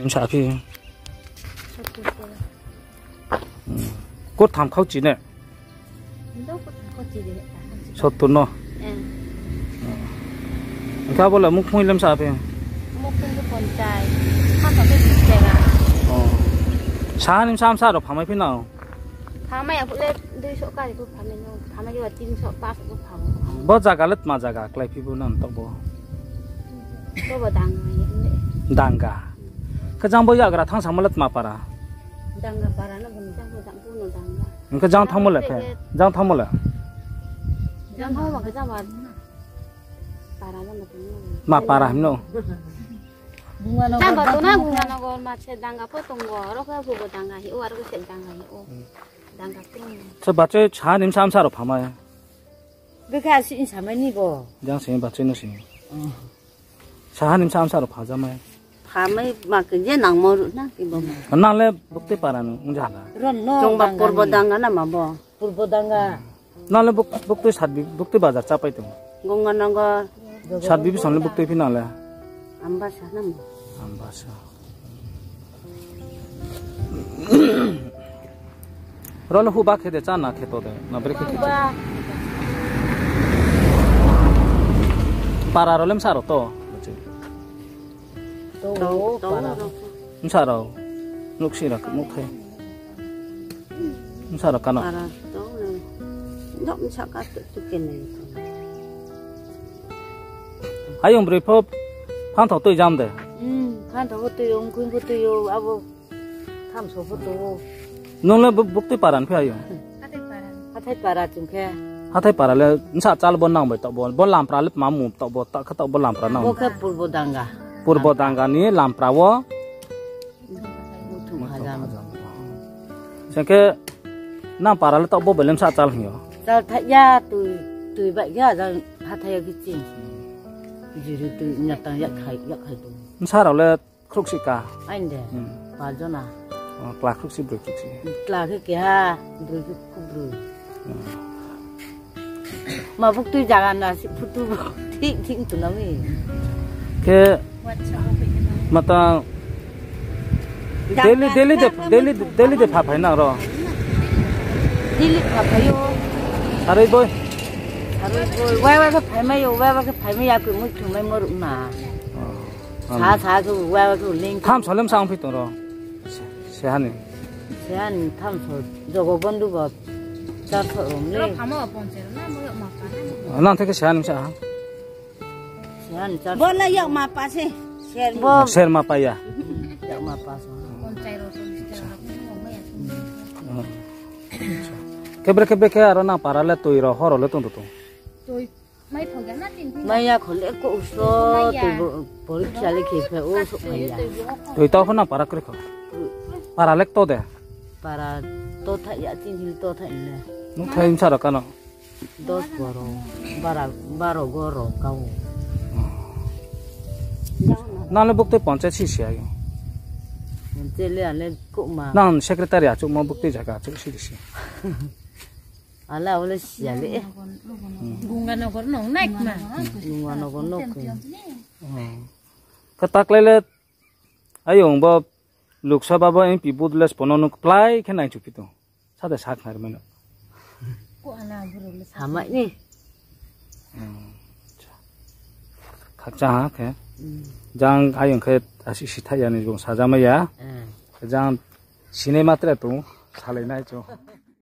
사피. 꽃 담카우지네. 서투노. 가볼라 묵풍일름 사피. 묵풍도 본자이. 한번에 진짜가. 사님 삼사로 밤에 피나오. 밤에 앞에 늘 속까지 그 밤에는 밤에 그 찜 속밥 그 밤. 뭐 자갈렛 마자가 클라이 피부는 또 뭐. 또 당가. 당가. 그장 뭐 야그라 탕상물렛 마빠라. 당가 빠라는 건 장도 장도는 당가. 그 장 탕물렛 해. 장 탕물렛. 장 하고 막 그자 말. 빠라는 뭐. 마빠라 힘노. Tamba tuna bunga nogor macet dangga potong goro ke bubu dangga hiu aru ke dangga hiu dangga pun. 저 바체 차님 삼사로 밤에. 그게 신 사면이고. 장신 바체는 신. 차님 삼사로 파자마에. 밤에 막 이제 낭모르나 기본. 나래 복대 빠라는 응자라. 그런 종박 porbo dangga nama bo. 불보당가. 나래 복대 삿비 복대 바자 짜파이도. Gonga nogor. 삿비비 선래 복대 피나래. Ambasa nama. Ambasa. Rolo huba khede chana kheto de na breke khete. Para rolem saro to. 또 para. Saro. Nuksira mukhe. Saro kana. Para to. Dok misalkan tu kene. Ayong brepop 판토 또 잠데. 판토 것도 용 군 것도 요 아버 탐소 것도. 농래 복대 빠란 페아요. 하태 para 좀게. 하태 빠라래 인사 짤본 나오면 또 볼 람프라를 마무 또 딱 볼 람프라 나오. 뭐가 불보당가. पूर्वदांगानी लामप्रावो सेके ना पाराले तो बो बेलेम सा चाल हियो 자 타야 뚜이 바야 자 하타야 기진 지르 뚜 냐땅 약하이도 사라래 크룩시까 아닌데 맞잖아 클라 크룩시 브룩시 클라 그게야 브룩 쿠브루 마북뚜이 자간나 시푸뚜 팅팅 뚜나미 के मतलब दिल्ली दे फाफाइ ना रो दिल्ली फाफायो सारै बोय वावा के फाइमायो वावा के फाइमा याको मुथु मै मरुना सा को वावा को लिंक थाम सलेम सांग फितो रो सेहानि थाम स जगो बन्दु ब जाथो ओमले फामा पहुंचेर ना म मापा ना थके सेहानि सा बोला yak mapa sih share mapa ya yak mapa kebre ke arona parale toiro horole tung tôi mấy thằng gắn tin mấy ya khole ko uso tôi bori chale ke pe o so ya tôi to khona para kre kho paralek to de para to tha ya tin hil to tha le nu thaim sara kana 10 goro baro goro kau नाले बुकते पंचायत सी सिया यो जेले आले कुमा नान सेक्रेटारी आचु म बुकते जगा आचु सी सी ala ole siale gunga nogor nong naik ma gunga nogor nok कताकलेले आयong बा लोकसभा बा एमपी बुदलेस पननु प्लाइ खेनाइ चुपितो सादा साख मारमेन को आला बुरुले sama ni खाचा के जां आयं खे आसि सिथायानि जों साजामाया जां सिने मात्रा तो सालायनाय जो